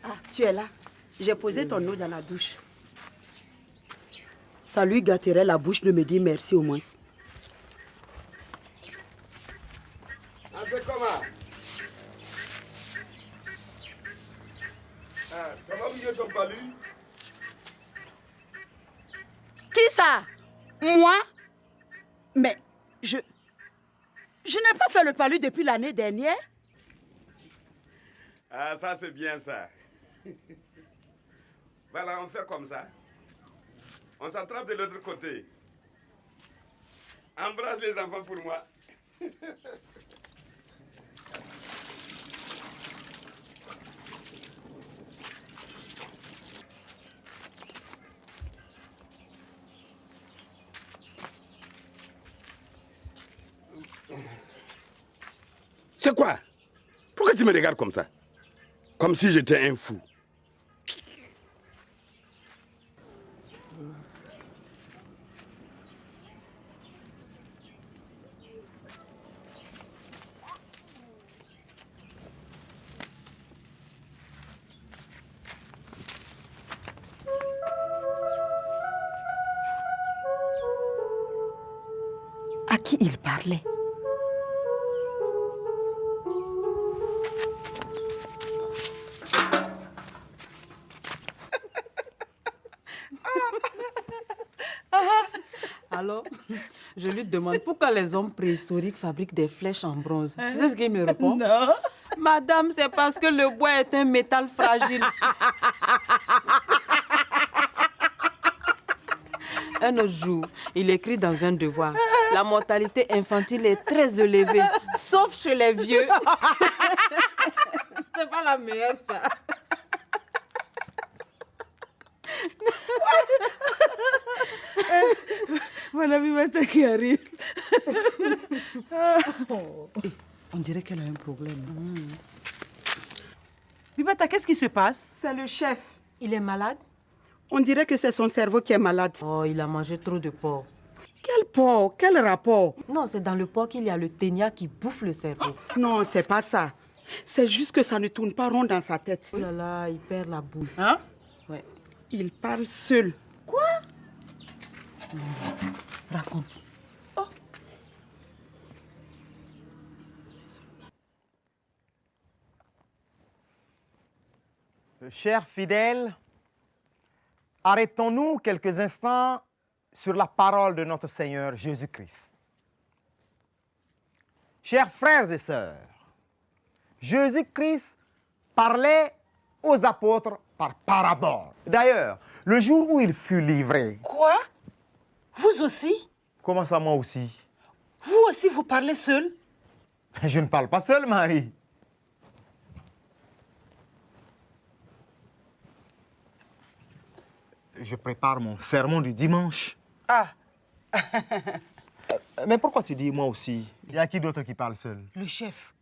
Ah, tu es là. J'ai posé ton eau dans la douche. Ça lui gâterait la bouche de me dire merci au moins. On fait comment? Ça va mieux ton palu? Qui ça? Moi? Mais je n'ai pas fait le palu depuis l'année dernière. Ah, ça c'est bien ça. Voilà, on fait comme ça. On s'attrape de l'autre côté. Embrasse les enfants pour moi. C'est quoi? Pourquoi tu me regardes comme ça? Comme si j'étais un fou. À qui il parlait? Alors, je lui demande pourquoi les hommes préhistoriques fabriquent des flèches en bronze. Tu sais ce qu'il me répond? Non. Madame, c'est parce que le bois est un métal fragile. Un autre jour, il écrit dans un devoir: la mortalité infantile est très élevée, sauf chez les vieux. C'est pas la meilleure, ça. Mon ami Mata qui arrive. On dirait qu'elle a un problème. Bibata, qu'est-ce qui se passe? C'est le chef. Il est malade? On dirait que c'est son cerveau qui est malade. Oh, il a mangé trop de porc. Quel porc? Quel rapport? Non, c'est dans le porc qu'il y a le ténia qui bouffe le cerveau. Non, c'est pas ça. C'est juste que ça ne tourne pas rond dans sa tête. Oh là là, il perd la boule. Hein? Ouais. Il parle seul. Quoi? Raconte. Chers fidèles, arrêtons-nous quelques instants sur la parole de notre Seigneur Jésus-Christ. Chers frères et sœurs, Jésus-Christ parlait aux apôtres par parabole. D'ailleurs, le jour où il fut livré... Quoi? Vous aussi? Comment ça, moi aussi? Vous aussi, vous parlez seul? Je ne parle pas seul, Marie. Je prépare mon sermon du dimanche. Ah, Mais pourquoi tu dis moi aussi? Il y a qui d'autre qui parle seul? le chef.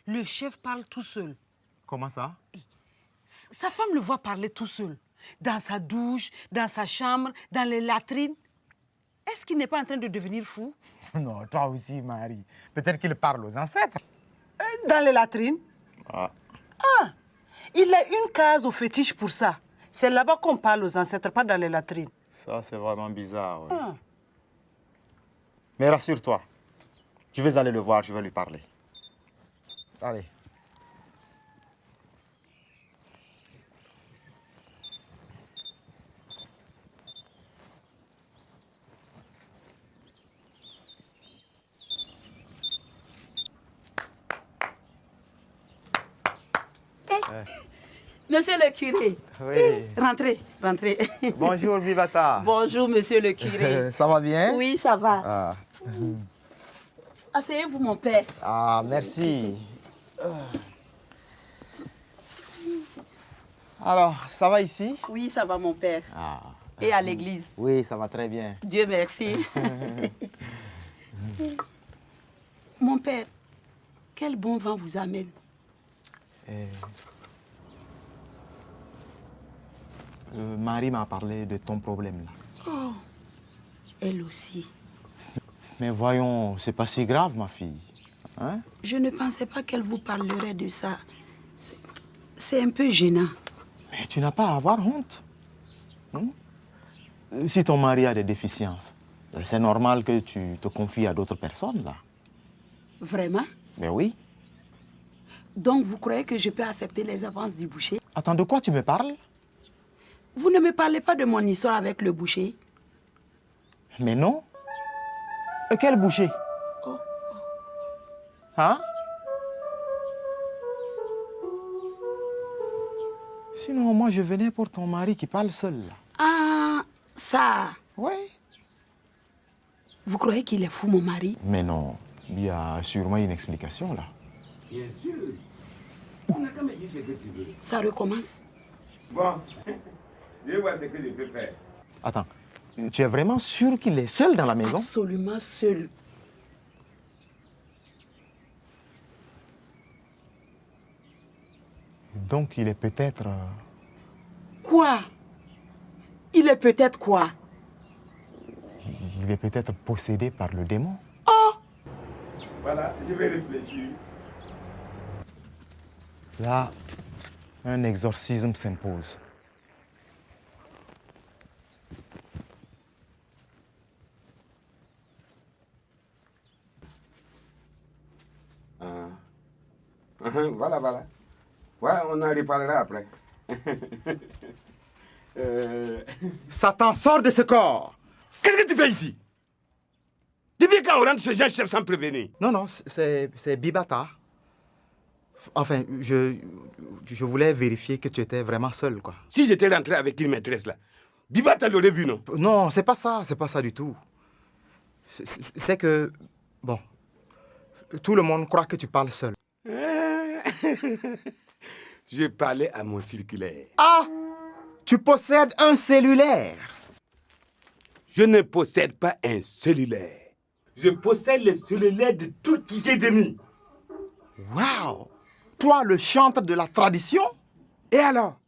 Le chef parle tout seul. Comment ça? Sa femme le voit parler tout seul. Dans sa douche, dans sa chambre, dans les latrines. Est-ce qu'il n'est pas en train de devenir fou? Non, toi aussi, Marie. Peut-être qu'il parle aux ancêtres. Dans les latrines? Ah. Ah, il a une case au fétiche pour ça. C'est là-bas qu'on parle aux ancêtres, pas dans les latrines. Ça, c'est vraiment bizarre. Oui. Ah. Mais rassure-toi, je vais aller le voir, je vais lui parler. Allez. Monsieur le curé. Oui. Rentrez, rentrez. Bonjour, Bibata. Bonjour, monsieur le curé. Ça va bien? Oui, ça va. Ah, Asseyez-vous, mon père. ah merci. Alors, ça va ici? Oui, ça va, mon père. Ah, Et à l'église. oui, ça va très bien. Dieu merci. Mon père, quel bon vent vous amène? Marie m'a parlé de ton problème là. Oh, elle aussi. Mais voyons, c'est pas si grave, ma fille. Hein? Je ne pensais pas qu'elle vous parlerait de ça. C'est un peu gênant. Mais tu n'as pas à avoir honte. Hein? Si ton mari a des déficiences, c'est normal que tu te confies à d'autres personnes là. Vraiment? Mais oui. Donc vous croyez que je peux accepter les avances du boucher? Attends, de quoi tu me parles? Vous ne me parlez pas de mon histoire avec le boucher? Mais non. Quel boucher? Oh. Hein? Sinon, moi, je venais pour ton mari qui parle seul. Là. Ah, ça. Oui. Vous croyez qu'il est fou, mon mari? Mais non, il y a sûrement une explication là. Bien sûr. On n'a qu'à me dire ce que tu veux. Ça recommence. Bon, je vais voir ce que je peux faire. Attends, tu es vraiment sûr qu'il est seul dans la maison? Absolument seul. Donc, il est peut-être... Quoi? Il est peut-être quoi? Il est peut-être possédé par le démon. Oh! Voilà, je vais réfléchir. Là, un exorcisme s'impose. Voilà, voilà. Ouais, on en reparlera après. Satan, sort de ce corps! Qu'est-ce que tu fais ici? Depuis quand on rentre chez Jean-Chef sans prévenir? Non, non, c'est Bibata. Enfin, je voulais vérifier que tu étais vraiment seul, quoi. Si j'étais rentré avec une maîtresse là, Bibata l'aurait vu, non? Non, c'est pas ça du tout. C'est que, bon, tout le monde croit que tu parles seul. Je parlais à mon circulaire. Ah! Tu possèdes un cellulaire. Je ne possède pas un cellulaire. Je possède le cellulaire de tout qui est demi. Waouh! Toi, le chantre de la tradition? Et alors?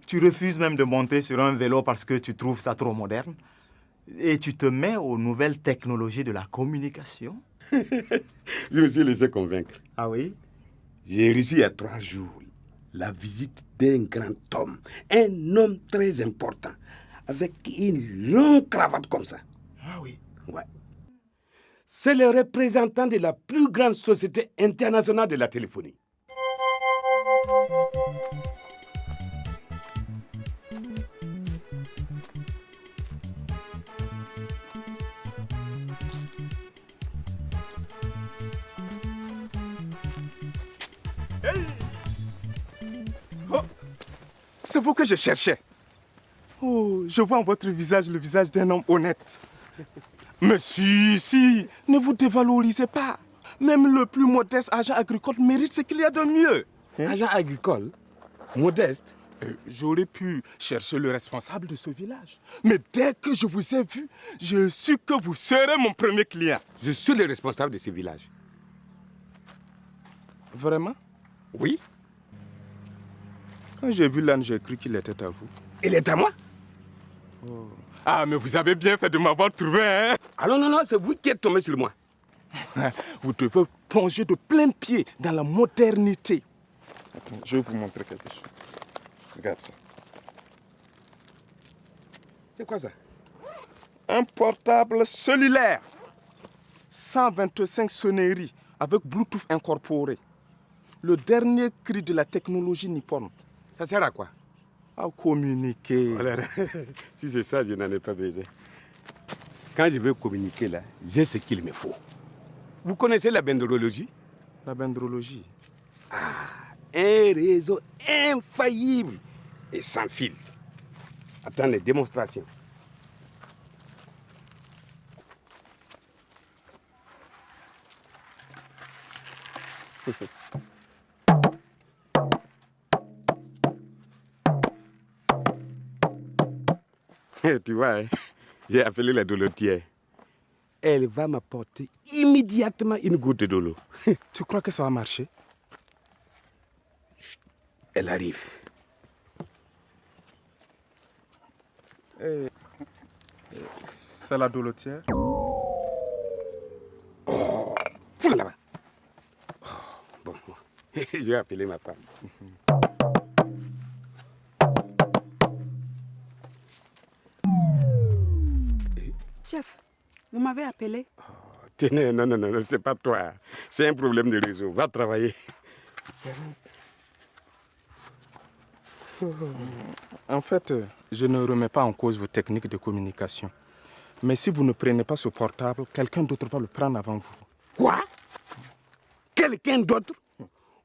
Tu refuses même de monter sur un vélo parce que tu trouves ça trop moderne. Et tu te mets aux nouvelles technologies de la communication. Je me suis laissé convaincre. Ah oui? J'ai reçu il y a 3 jours la visite d'un grand homme, un homme très important, avec une longue cravate comme ça. Ah oui. Ouais. C'est le représentant de la plus grande société internationale de la téléphonie. C'est vous que je cherchais. Oh, je vois en votre visage le visage d'un homme honnête. Mais si, ne vous dévalorisez pas. Même le plus modeste agent agricole mérite ce qu'il y a de mieux. Agent agricole, modeste. J'aurais pu chercher le responsable de ce village. Mais dès que je vous ai vu, je su que vous serez mon premier client. Je suis le responsable de ce village. Vraiment? Oui, Quand j'ai vu l'âne, j'ai cru qu'il était à vous. il est à moi. Ah, mais vous avez bien fait de m'avoir trouvé, hein? Ah non, non, non, c'est vous qui êtes tombé sur moi. Vous devez plonger de plein pied dans la modernité. Attends, je vais vous montrer quelque chose. Regarde ça. C'est quoi ça? Un portable cellulaire. 125 sonneries avec Bluetooth incorporé. Le dernier cri de la technologie nippone. Ça sert à quoi? À communiquer. Voilà. Si c'est ça, je n'en ai pas besoin. Quand je veux communiquer là, j'ai ce qu'il me faut. Vous connaissez la bendrologie? La bendrologie. un réseau infaillible et sans fil. Attendez, démonstration. Tu vois, hein, j'ai appelé la dolotière. Elle va m'apporter immédiatement une goutte de l'eau. Tu crois que ça va marcher? Elle arrive. C'est la dolotière. Voilà là-bas. Bon, je vais appeler ma femme. Chef, vous m'avez appelé? Tenez, non, c'est pas toi. C'est un problème de réseau. Va travailler. En fait, je ne remets pas en cause vos techniques de communication. Mais si vous ne prenez pas ce portable, quelqu'un d'autre va le prendre avant vous. Quoi? Quelqu'un d'autre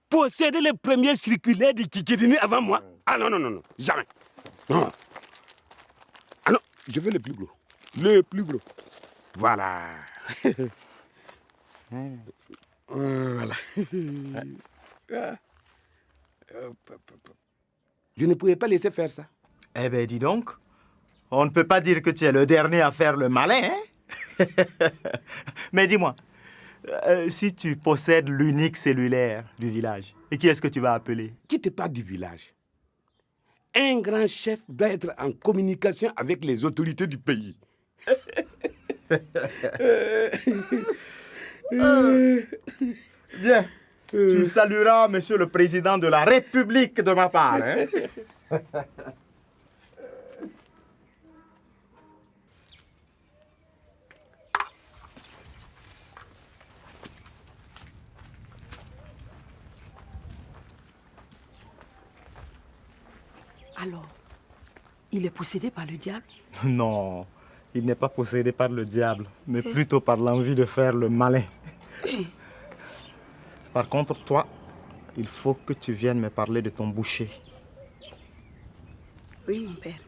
posséder les premiers circulaires de Kikidini avant moi? Ah non, jamais. Non. Ah non, je veux le plus gros. Le plus gros. Voilà. Voilà. Je ne pouvais pas laisser faire ça. Eh bien, dis donc, on ne peut pas dire que tu es le dernier à faire le malin, hein? Mais dis-moi, si tu possèdes l'unique cellulaire du village, et qui est-ce que tu vas appeler? Quitte pas du village. Un grand chef doit être en communication avec les autorités du pays. Bien. Tu salueras Monsieur le Président de la République de ma part, hein? Alors, il est possédé par le diable? Non, il n'est pas possédé par le diable, mais plutôt par l'envie de faire le malin. Par contre, toi, il faut que tu viennes me parler de ton boucher. Oui, mon père.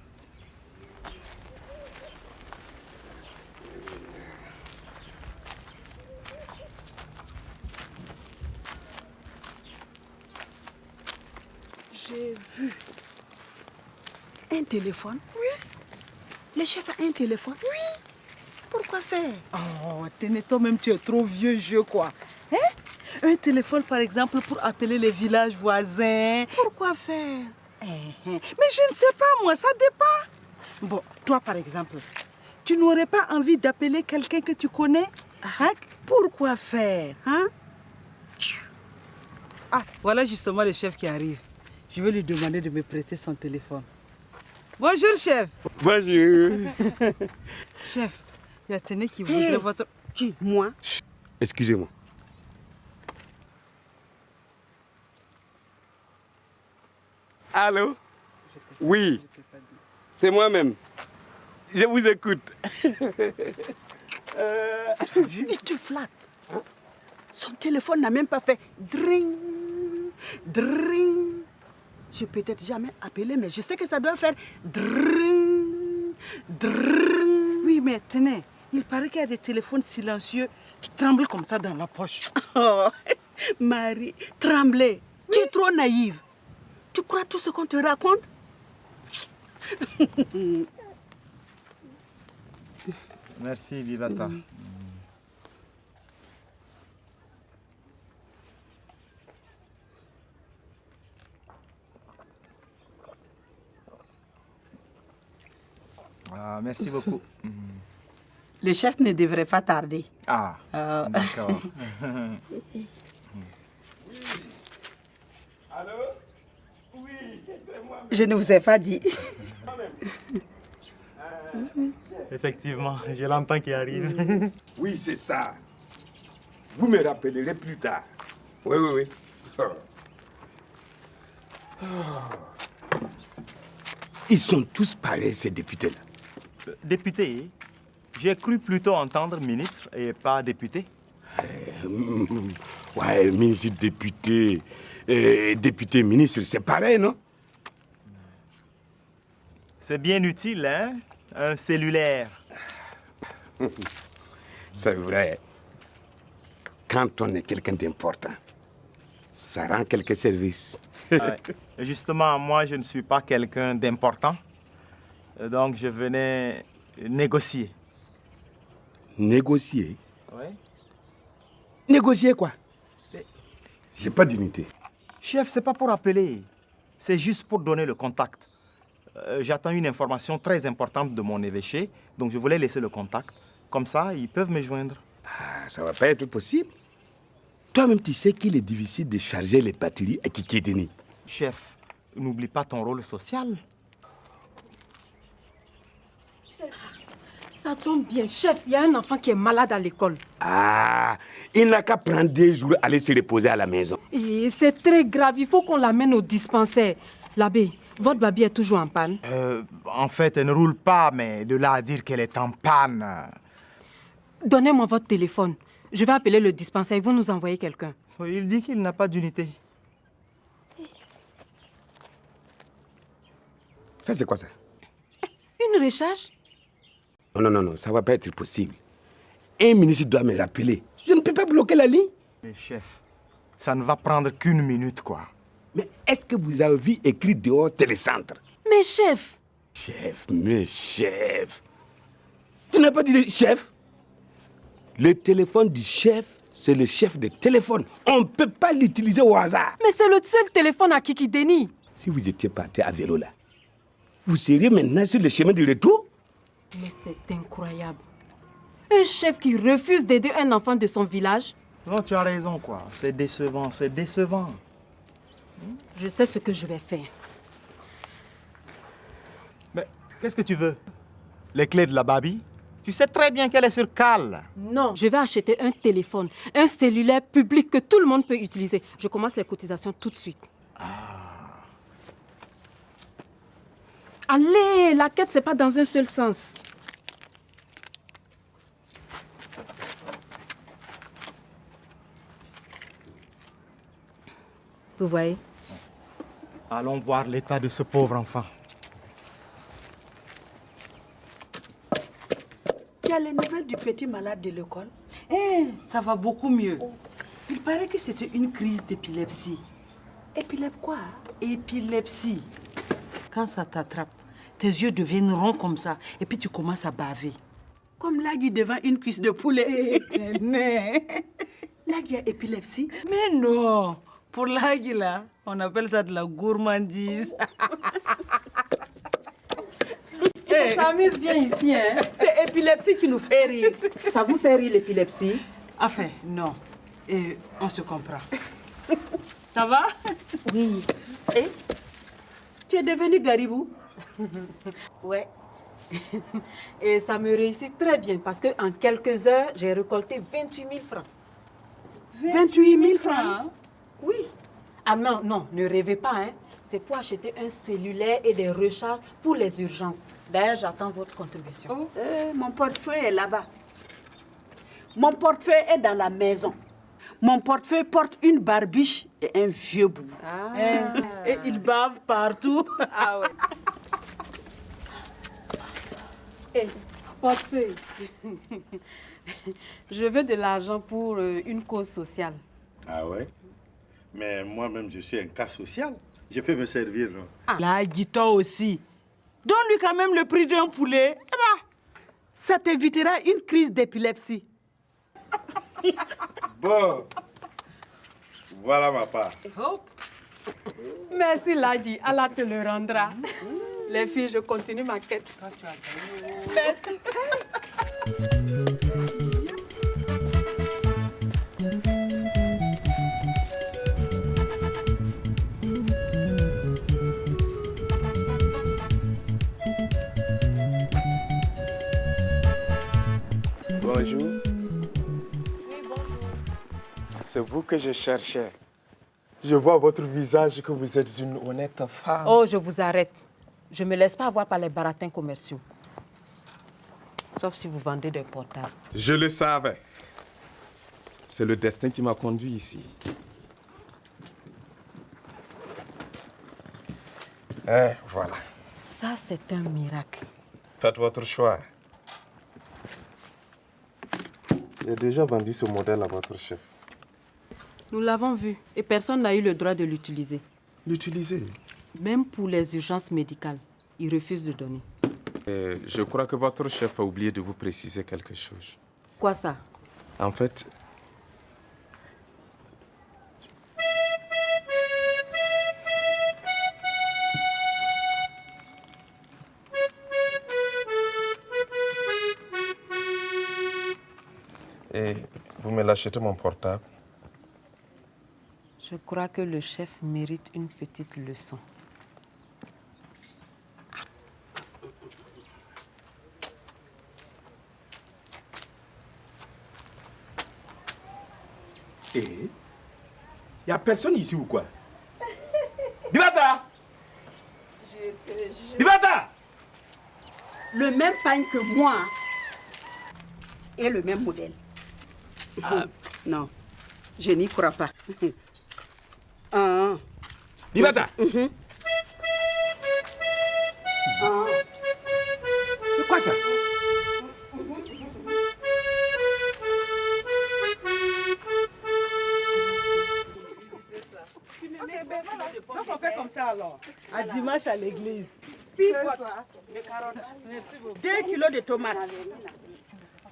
J'ai vu un téléphone. Oui. Le chef a un téléphone. Oui. Pourquoi faire? Oh, tenez, toi-même, tu es trop vieux jeu, quoi. Hein? Un téléphone, par exemple, pour appeler les villages voisins. Pourquoi faire? Mais je ne sais pas, moi, ça dépend. Bon, toi, par exemple, tu n'aurais pas envie d'appeler quelqu'un que tu connais? Hein? Pourquoi faire? Hein? Ah, voilà justement le chef qui arrive. Je vais lui demander de me prêter son téléphone. Bonjour, chef. Bonjour. Chef, il y a Téné qui voudrait votre... Qui? Moi? Chut, excusez-moi. Allô? Oui, c'est moi-même. Je vous écoute. Il te flatte. Son téléphone n'a même pas fait dring, dring. Je peux peut-être jamais appelé, mais je sais que ça doit faire dring, dring. Oui, mais tenez, il paraît qu'il y a des téléphones silencieux qui tremblent comme ça dans la poche. Oh, Marie, trembler. Oui. Tu es trop naïve. Tu crois tout ce qu'on te raconte? Merci, Vivata. Ah, merci beaucoup. Le chef ne devrait pas tarder. Ah, d'accord. Allô? Oui, c'est moi. Je ne vous ai pas dit. Effectivement, j'ai l'entends qui arrive. Oui, c'est ça. Vous me rappellerez plus tard. Oui. Ils sont tous pareils, ces députés-là. Député, j'ai cru plutôt entendre ministre et pas député. Ouais, ministre, député, député, ministre, c'est pareil, non? C'est bien utile, hein? Un cellulaire. C'est vrai. Quand on est quelqu'un d'important, ça rend quelques services. Ouais. Justement, moi, je ne suis pas quelqu'un d'important. Donc, je venais négocier. Négocier? Oui. Négocier quoi? J'ai pas d'unité. Chef, c'est pas pour appeler. C'est juste pour donner le contact. J'attends une information très importante de mon évêché, donc je voulais laisser le contact. Comme ça, ils peuvent me joindre. Ah, ça va pas être possible. Toi-même, tu sais qu'il est difficile de charger les batteries à Kikédeni. Chef, n'oublie pas ton rôle social. Ça tombe bien, chef, il y a un enfant qui est malade à l'école. Ah, il n'a qu'à prendre 2 jours, aller se reposer à la maison. Et c'est très grave, il faut qu'on l'amène au dispensaire. L'abbé, votre baby est toujours en panne. En fait, elle ne roule pas, mais de là à dire qu'elle est en panne. Donnez-moi votre téléphone. Je vais appeler le dispensaire, vous nous envoyez quelqu'un. Il dit qu'il n'a pas d'unité. Ça, c'est quoi ça? Une recharge? Non, ça va pas être possible. Un ministre doit me rappeler. Je ne peux pas bloquer la ligne. Mais chef, ça ne va prendre qu'une minute, quoi. Mais est-ce que vous avez vu écrit dehors télécentre? Mais chef! Chef. Tu n'as pas dit de chef? Le téléphone du chef, c'est le chef de téléphone. On ne peut pas l'utiliser au hasard. Mais c'est le seul téléphone à Kikideni. Si vous étiez parti à vélo là, vous seriez maintenant sur le chemin du retour? Mais c'est incroyable. Un chef qui refuse d'aider un enfant de son village. Non, tu as raison, quoi. C'est décevant, c'est décevant. Je sais ce que je vais faire. Mais qu'est-ce que tu veux? Les clés de la Babi? Tu sais très bien qu'elle est sur cale. Non, je vais acheter un téléphone, un cellulaire public que tout le monde peut utiliser. Je commence les cotisations tout de suite. Allez, la quête, c'est pas dans un seul sens. Vous voyez? Allons voir l'état de ce pauvre enfant. Tu as les nouvelles du petit malade de l'école? Ça va beaucoup mieux. Il paraît que c'était une crise d'épilepsie. Épilepsie quoi? Épilepsie. Quand ça t'attrape, tes yeux deviennent ronds comme ça et puis tu commences à baver. Comme Lagui devant une cuisse de poulet. Lagui a épilepsie? Mais non, pour l'agui là, on appelle ça de la gourmandise. On s'amuse bien ici, hein? C'est épilepsie qui nous fait rire. Ça vous fait rire l'épilepsie? Enfin, non. Et on se comprend. Ça va? Oui. Et tu es devenu garibou? Ouais. Et ça me réussit très bien parce qu'en quelques heures, j'ai récolté 28 000 francs. 28 000 francs? Oui. Ah non, ne rêvez pas, hein. C'est pour acheter un cellulaire et des recharges pour les urgences. D'ailleurs, j'attends votre contribution. Mon portefeuille est là-bas. Mon portefeuille est dans la maison. Mon portefeuille porte une barbiche et un vieux bout. Et il bave partout. Ah ouais. Portefeuille. Je veux de l'argent pour une cause sociale. Ah ouais? Mais moi-même, je suis un cas social. Je peux me servir, non? Là, toi aussi. Donne-lui quand même le prix d'un poulet. Eh ben, Ça t'évitera une crise d'épilepsie. Bon. Voilà ma part. Merci, Ladi. Allah te le rendra. Les filles, je continue ma quête. Merci. Bonjour. Oui, bonjour. C'est vous que je cherchais. Je vois à votre visage que vous êtes une honnête femme. Oh, je vous arrête. Je ne me laisse pas avoir par les baratins commerciaux. Sauf si vous vendez des portables. Je le savais. C'est le destin qui m'a conduit ici. Voilà. Ça, c'est un miracle. Faites votre choix. J'ai déjà vendu ce modèle à votre chef. Nous l'avons vu et personne n'a eu le droit de l'utiliser. L'utiliser? Même pour les urgences médicales, il refuse de donner. Je crois que votre chef a oublié de vous préciser quelque chose. Quoi ça? En fait... Et vous me l'achetez mon portable? Je crois que le chef mérite une petite leçon. Et il n'y a personne ici ou quoi? Bibata! Bibata! Le même pagne que moi. Et le même modèle. Non, je n'y crois pas. Bibata! C'est quoi ça? Donc on fait comme ça alors. À dimanche à l'église. 6 boîtes de carottes. Merci beaucoup. 2 kilos de tomates.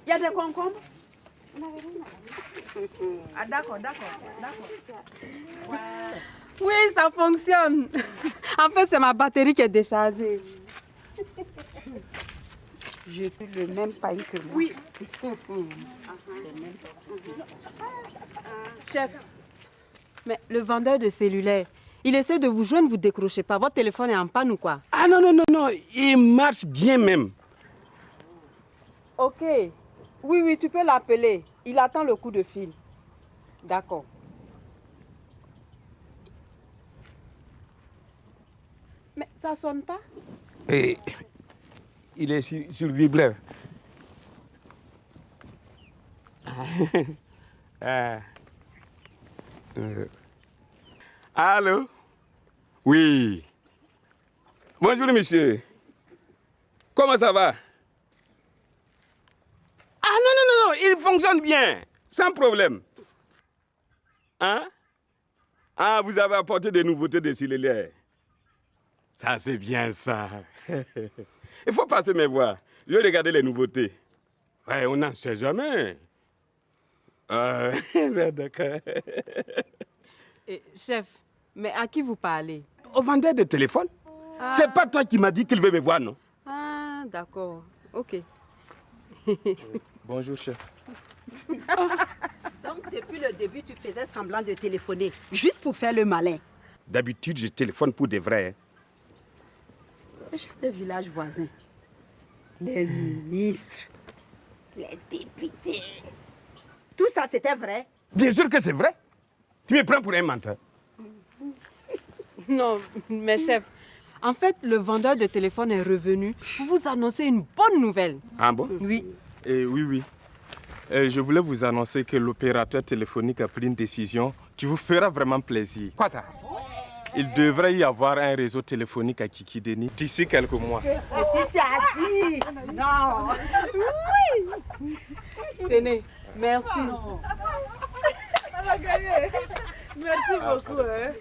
Il y a des concombres? Ah d'accord. Oui, ça fonctionne. En fait, c'est ma batterie qui est déchargée. J'ai pris le même pain que moi. Oui. Chef, mais le vendeur de cellulaire, il essaie de vous joindre, vous décrochez pas. Votre téléphone est en panne ou quoi? Ah non, il marche bien même. Ok. Oui, tu peux l'appeler. Il attend le coup de fil. D'accord. Mais ça sonne pas? Et il est sur le vibreur. Allô? Oui. Bonjour, monsieur. Comment ça va? Ah non, il fonctionne bien, sans problème. Hein? Ah, vous avez apporté des nouveautés de cellulaire. Ça, c'est bien ça. Il faut passer me voir. Je vais regarder les nouveautés. Ouais, on n'en sait jamais. D'accord. Chef, mais à qui vous parlez? Au vendeur de téléphone. C'est pas toi qui m'as dit qu'il veut me voir, non? Ah, d'accord. Ok. Bonjour, chef. Donc, depuis le début, tu faisais semblant de téléphoner, juste pour faire le malin. D'habitude, je téléphone pour de vrai. Les chefs de village voisins, les ministres, les députés, tout ça, c'était vrai? Bien sûr que c'est vrai. Tu me prends pour un menteur. Non, mais chef, en fait, le vendeur de téléphone est revenu pour vous annoncer une bonne nouvelle. Ah bon? Oui. Oui. Je voulais vous annoncer que l'opérateur téléphonique a pris une décision qui vous fera vraiment plaisir. Quoi ça? Il devrait y avoir un réseau téléphonique à Kikideni d'ici quelques mois. Laetitia a dit non. Tenez, merci. On a gagné. Merci beaucoup. Hein.